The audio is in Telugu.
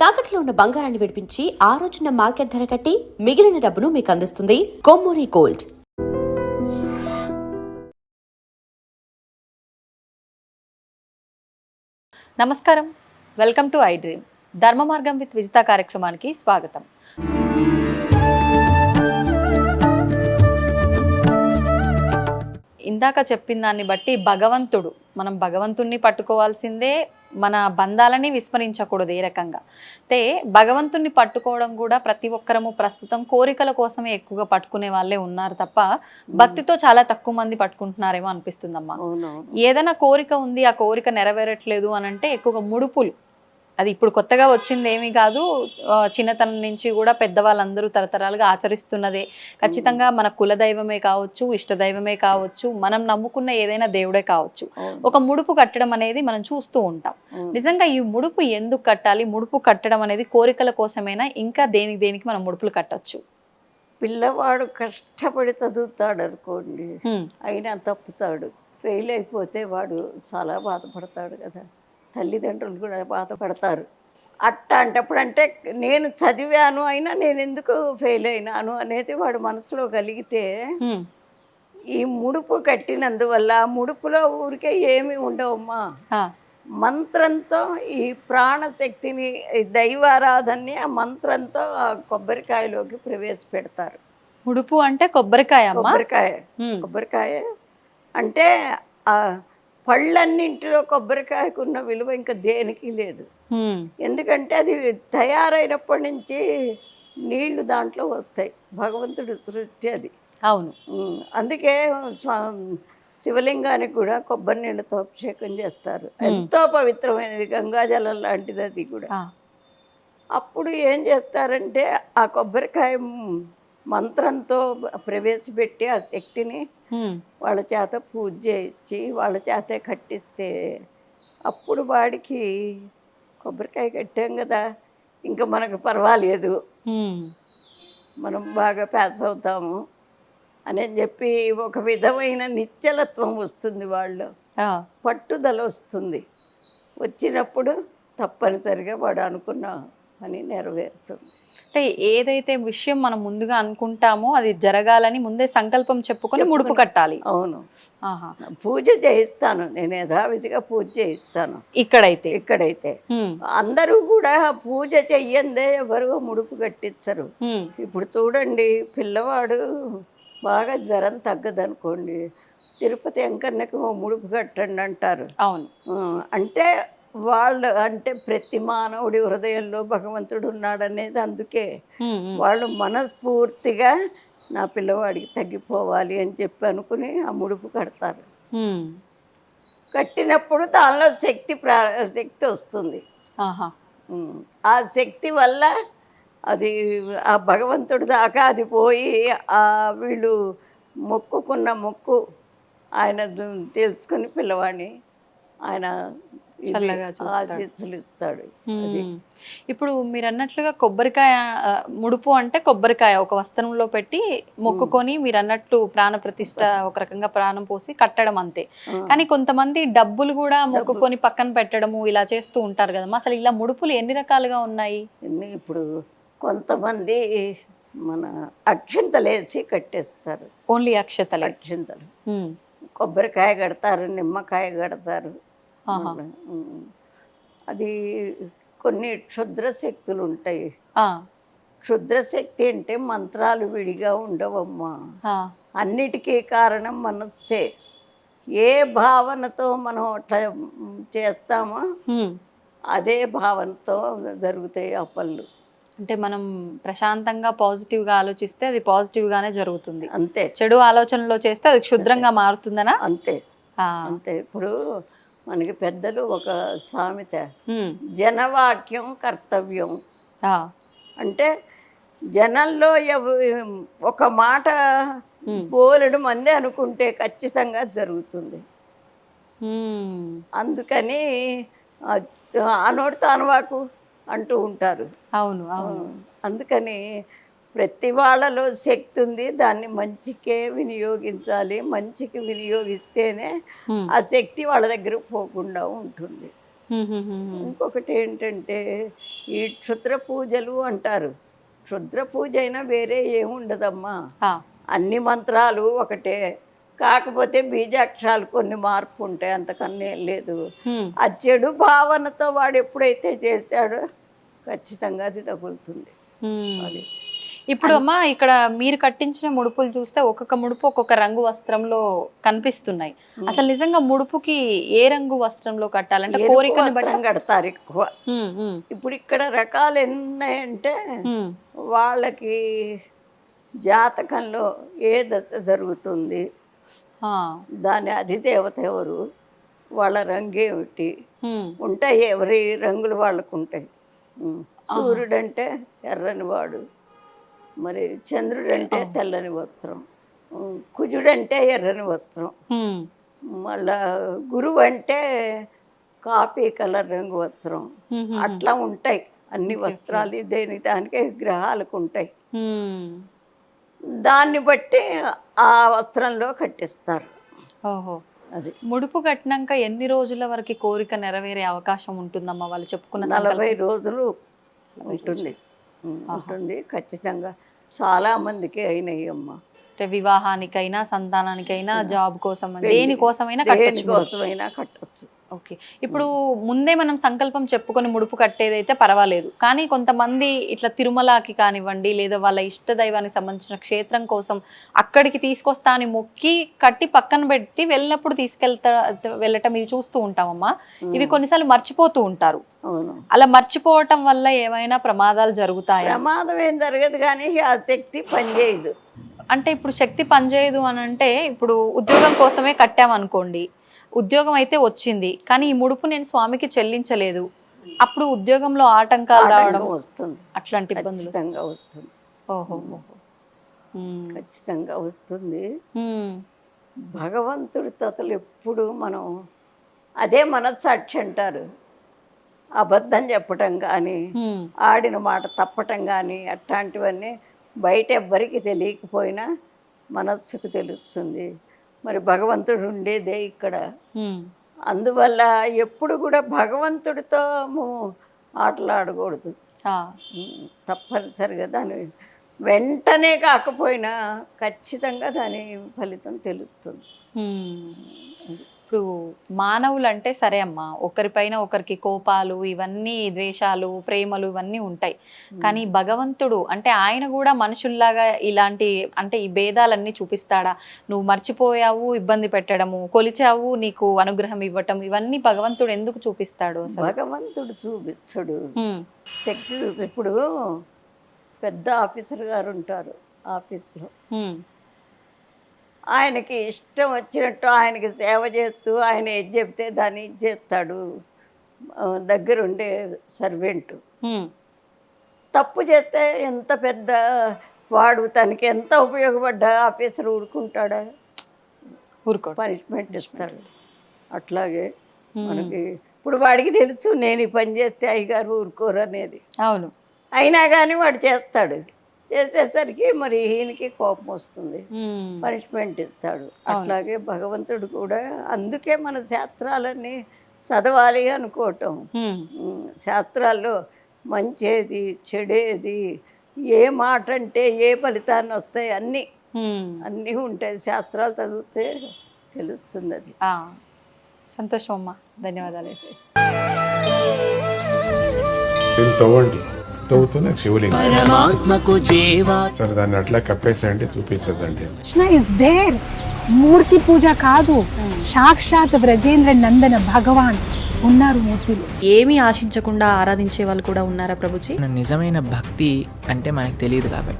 తాకట్లో ఉన్న బంగారాన్ని విడిపించి ఆ రోజున మార్కెట్ ధర కట్టి మిగిలిన డబ్బును మీకు అందిస్తుంది కొమ్మూరి గోల్డ్. నమస్కారం, వెల్కమ్ టు ఐ డ్రీమ్. ధర్మ మార్గం విత్ విజిత కార్యక్రమానికి స్వాగతం. ఇందాక చెప్పిన దాన్ని బట్టి మనం భగవంతుణ్ణి పట్టుకోవాల్సిందే, మన బంధాలని విస్మరించకూడదు ఏ రకంగా. అంటే భగవంతుణ్ణి పట్టుకోవడం కూడా ప్రతి ఒక్కరము ప్రస్తుతం కోరికల కోసమే ఎక్కువగా పట్టుకునే వాళ్ళే ఉన్నారు తప్ప భక్తితో చాలా తక్కువ మంది పట్టుకుంటున్నారేమో అనిపిస్తుందమ్మా. ఏదైనా కోరిక ఉంది, ఆ కోరిక నెరవేరట్లేదు అని అంటే ఎక్కువగా ముడుపులు, అది ఇప్పుడు కొత్తగా వచ్చింది ఏమీ కాదు, చిన్నతనం నుంచి కూడా పెద్దవాళ్ళందరూ తరతరాలుగా ఆచరిస్తున్నదే. ఖచ్చితంగా మన కులదైవమే కావచ్చు, ఇష్టదైవమే కావచ్చు, మనం నమ్ముకున్న ఏదైనా దేవుడే కావచ్చు, ఒక ముడుపు కట్టడం అనేది మనం చూస్తూ ఉంటాం. నిజంగా ఈ ముడుపు ఎందుకు కట్టాలి? ముడుపు కట్టడం అనేది కోరికల కోసమేనా, ఇంకా దేనికి మనం ముడుపులు కట్టచ్చు? పిల్లవాడు కష్టపడి చదువుతాడు అనుకోండి, అయినా తప్పుతాడు, ఫెయిల్ అయిపోతే వాడు చాలా బాధపడతాడు కదా, తల్లిదండ్రులు కూడా బాధపడతారు. అట్లాంటప్పుడు అంటే నేను చదివాను అయినా నేను ఎందుకు ఫెయిల్ అయినాను అనేది వాడు మనసులో కలిగితే ఈ ముడుపు కట్టినందువల్ల ముడుపులో ఊరికే ఏమి ఉండవమ్మా. మంత్రంతో ఈ ప్రాణశక్తిని, దైవారాధనని ఆ మంత్రంతో ఆ కొబ్బరికాయలోకి ప్రవేశపెడతారు. ముడుపు అంటే కొబ్బరికాయ? కొబ్బరికాయ అంటే ఆ పళ్ళన్నింటిలో కొబ్బరికాయకున్న విలువ ఇంకా దేనికి లేదు. ఎందుకంటే అది తయారైనప్పటి నుంచి నీళ్లు దాంట్లో వస్తాయి, భగవంతుడు సృష్టి అది. అవును. అందుకే శివలింగానికి కూడా కొబ్బరి నీళ్ళతో అభిషేకం చేస్తారు. ఎంతో పవిత్రమైనది, గంగాజలం లాంటిది అది కూడా. అప్పుడు ఏం చేస్తారంటే ఆ కొబ్బరికాయ మంత్రంతో ప్రవేశపెట్టి ఆ శక్తిని వాళ్ళ చేత పూజ చేయించి వాళ్ళ చేతే కట్టిస్తే అప్పుడు వాడికి కొబ్బరికాయ కట్టాం కదా, ఇంకా మనకు పర్వాలేదు, మనం బాగా పాస్ అవుతాము అని చెప్పి ఒక విధమైన నిశ్చలత్వం వస్తుంది, వాళ్ళు పట్టుదల వస్తుంది. వచ్చినప్పుడు తప్పనిసరిగా వాడు అనుకున్న పని నెరవేరుతుంది. అంటే ఏదైతే విషయం మనం ముందుగా అనుకుంటామో అది జరగాలని ముందే సంకల్పం చెప్పుకొని ముడుపు కట్టాలి. అవును. పూజ చేయిస్తాను నేను, యథావిధిగా పూజ చేయిస్తాను. ఇక్కడైతే అందరూ కూడా పూజ చెయ్యందే ఎవరు ముడుపు కట్టించరు. ఇప్పుడు చూడండి, పిల్లవాడు బాగా జ్వరం తగ్గదనుకోండి, తిరుపతి వెంకన్నకి ముడుపు కట్టండి అంటారు. అవును. అంటే వాళ్ళు అంటే ప్రతి మానవుడి హృదయంలో భగవంతుడు ఉన్నాడనేది అందుకే వాళ్ళు మనస్ఫూర్తిగా నా పిల్లవాడికి తగ్గిపోవాలి అని చెప్పి అనుకుని ఆ ముడుపు కడతారు. కట్టినప్పుడు దానిలో శక్తి వస్తుంది. ఆ శక్తి వల్ల అది ఆ భగవంతుడి దాకా అది పోయి ఆ వీళ్ళు మొక్కుకున్న మొక్కు ఆయన తెలుసుకుని పిల్లవాడిని ఆయన ఆశీస్సులు ఇస్తాడు. ఇప్పుడు మీరు అన్నట్లుగా కొబ్బరికాయ ముడుపు అంటే కొబ్బరికాయ ఒక వస్త్రంలో పెట్టి మొక్కుకొని మీరు అన్నట్లు ప్రాణ ప్రతిష్ఠ ఒక రకంగా ప్రాణం పోసి కట్టడం అంతే. కానీ కొంతమంది డబ్బులు కూడా మొక్కుకొని పక్కన పెట్టడము ఇలా చేస్తూ ఉంటారు కదమ్మా. అసలు ఇలా ముడుపులు ఎన్ని రకాలుగా ఉన్నాయి? ఇప్పుడు కొంతమంది మన అక్షింతలు వేసి కట్టేస్తారు. ఓన్లీ అక్షతలు? కొబ్బరికాయ కడతారు, నిమ్మకాయ కడతారు. అది కొన్ని క్షుద్ర శక్తులు ఉంటాయి. క్షుద్ర శక్తి అంటే మంత్రాలు విడిగా ఉండవమ్మా, అన్నిటికీ కారణం మనస్సే. ఏ భావనతో మనం అట్లా చేస్తామో అదే భావనతో జరుగుతాయి ఆ పనులు. అంటే మనం ప్రశాంతంగా పాజిటివ్గా ఆలోచిస్తే అది పాజిటివ్గానే జరుగుతుంది. అంతే. చెడు ఆలోచనలో చేస్తే అది క్షుద్రంగా మారుతుందనా? అంతే. ఇప్పుడు మనకి పెద్దలు ఒక సామెత, జనవాక్యం కర్తవ్యం. అంటే జనంలో ఒక మాట బోలెడు మంది అనుకుంటే ఖచ్చితంగా జరుగుతుంది. అందుకని అనోడితో అనవాకు అంటూ ఉంటారు. అవును అవును. అందుకని ప్రతి వాళ్ళలో శక్తి ఉంది, దాన్ని మంచికే వినియోగించాలి. మంచికి వినియోగిస్తేనే ఆ శక్తి వాళ్ళ దగ్గర పోకుండా ఉంటుంది. ఇంకొకటి ఏంటంటే ఈ క్షుద్ర పూజలు అంటారు. క్షుద్ర పూజ అయినా వేరే ఏముండదమ్మా, అన్ని మంత్రాలు ఒకటే, కాకపోతే బీజాక్షరాలు కొన్ని మార్పు ఉంటాయి, అంతకన్నా ఏం లేదు. ఆ చెడు భావనతో వాడు ఎప్పుడైతే చేశాడో ఖచ్చితంగా అది తగులుతుంది. అది ఇప్పుడు అమ్మా ఇక్కడ మీరు కట్టించిన ముడుపులు చూస్తే ఒక్కొక్క ముడుపు ఒక్కొక్క రంగు వస్త్రంలో కనిపిస్తున్నాయి. అసలు నిజంగా ముడుపుకి ఏ రంగు వస్త్రంలో కట్టాలంటే కోరికను బట్టి కడతారు ఎక్కువ. ఇప్పుడు ఇక్కడ రకాలు ఎన్నాయంటే వాళ్ళకి జాతకంలో ఏ దశ జరుగుతుంది, దాని అధిదేవత ఎవరు, వాళ్ళ రంగు ఏమిటి ఉంటాయి, ఎవరి రంగులు వాళ్ళకు ఉంటాయి. సూర్యుడంటే ఎర్రని వాడు, మరి చంద్రుడంటే తెల్లని వస్త్రం, కుజుడంటే ఎర్రని వస్త్రం, మళ్ళా గురువు అంటే కాపీ కలర్ రంగు వస్త్రం. అట్లా ఉంటాయి అన్ని వస్త్రాలు, దేని దానికే గ్రహాలకు ఉంటాయి. దాన్ని బట్టి ఆ వస్త్రంలో కట్టిస్తారు. ఓహో, అది ముడుపు కట్టినాక ఎన్ని రోజుల వరకు కోరిక నెరవేరే అవకాశం ఉంటుందమ్మా? వాళ్ళు చెప్పుకున్న 40 రోజులు ఉంటుంది ఖచ్చితంగా. చాలా మందికి అయినాయి అమ్మ. అంటే వివాహానికైనా, సంతానానికైనా, జాబ్ కోసం, దేనికోసమైనా కట్టొచ్చు. ఓకే. ఇప్పుడు ముందే మనం సంకల్పం చెప్పుకొని ముడుపు కట్టేదైతే పర్వాలేదు, కానీ కొంతమంది ఇట్లా తిరుమలకి కానివ్వండి, లేదా వాళ్ళ ఇష్ట దైవానికి సంబంధించిన క్షేత్రం కోసం అక్కడికి తీసుకొస్తా అని మొక్కి కట్టి పక్కన పెట్టి వెళ్ళినప్పుడు వెళ్ళటం ఇది చూస్తూ ఉంటామమ్మా. ఇవి కొన్నిసార్లు మర్చిపోతూ ఉంటారు. అలా మర్చిపోవటం వల్ల ఏమైనా ప్రమాదాలు జరుగుతాయా? ప్రమాదం ఏం జరగదు, కానీ ఆ శక్తి పనిచేయదు. అంటే ఇప్పుడు శక్తి పనిచేయదు అని అంటే, ఇప్పుడు ఉద్యోగం కోసమే కట్టామనుకోండి, ఉద్యోగం అయితే వచ్చింది, కానీ ఈ ముడుపు నేను స్వామికి చెల్లించలేదు, అప్పుడు ఉద్యోగంలో ఆటంకాలు రావడం వస్తుంది, అట్లాంటి ఇబ్బందులు వస్తుంది. ఓహో, ఖచ్చితంగా వస్తుంది. భగవంతుడితో అసలు ఎప్పుడు మనం అదే మనస్సాక్షి అంటారు. అబద్ధం చెప్పటం కానీ, ఆడిన మాట తప్పటం కానీ, అట్లాంటివన్నీ బయట ఎవ్వరికి తెలియకపోయినా మనస్సుకు తెలుస్తుంది. మరి భగవంతుడు ఉండేదే ఇక్కడ. అందువల్ల ఎప్పుడు కూడా భగవంతుడితో ఆటలాడకూడదు. తప్పనిసరిగా దాని వెంటనే కాకపోయినా ఖచ్చితంగా దాని ఫలితం తెలుస్తుంది. ఇప్పుడు మానవులు అంటే సరే అమ్మా, ఒకరిపైన ఒకరికి కోపాలు, ఇవన్నీ ద్వేషాలు, ప్రేమలు ఇవన్నీ ఉంటాయి, కానీ భగవంతుడు అంటే ఆయన కూడా మనుషుల్లాగా ఇలాంటి అంటే ఈ భేదాలన్నీ చూపిస్తాడా? నువ్వు మర్చిపోయావు, ఇబ్బంది పెట్టడము, కొలిచావు, నీకు అనుగ్రహం ఇవ్వటం, ఇవన్నీ భగవంతుడు ఎందుకు చూపిస్తాడు? భగవంతుడు చూపించడు, శక్తి. ఇప్పుడు పెద్ద ఆఫీసర్ గారు ఉంటారు ఆఫీసులో, ఆయనకి ఇష్టం వచ్చినట్టు ఆయనకి సేవ చేస్తూ ఆయన ఏది చెప్తే దాన్ని చేస్తాడు. దగ్గరుండే సర్వెంట్ తప్పు చేస్తే ఎంత పెద్ద వాడు, తనకి ఎంత ఉపయోగపడ్డ ఆఫీసర్ ఊరుకుంటాడా? పనిష్మెంట్ ఇస్తాడు. అట్లాగే మనకి ఇప్పుడు వాడికి తెలుసు నేను ఈ పని చేస్తే అయ్యగారు ఊరుకోరు అనేది. అవును, అయినా కానీ వాడు చేస్తాడు. చేసేసరికి మరి ఈయనకి కోపం వస్తుంది, పనిష్మెంట్ ఇస్తాడు. అట్లాగే భగవంతుడు కూడా. అందుకే మన శాస్త్రాలన్నీ చదవాలి అనుకోవటం. శాస్త్రాల్లో మంచేది, చెడేది, ఏ మాట అంటే ఏ ఫలితాన్ని వస్తాయి, అన్నీ ఉంటాయి. శాస్త్రాలు చదివితే తెలుస్తుంది అది. సంతోషం అమ్మా, ధన్యవాదాలు. తవ్వుతున్న శివలింగం సరే, దాన్ని అట్లా కప్పేసేయండి, చూపించదండి. Krishna is there. మూర్తి పూజ కాదు, సాక్షాత్ బ్రజేంద్ర నందన భగవాన్ ఉన్నారు మూర్తిలో. ఏమీ ఆశించకుండా ఆరాధించే వాళ్ళు కూడా ఉన్నారా ప్రభుజీ? నిజమైన భక్తి అంటే మనకు తెలియదు కాబట్టి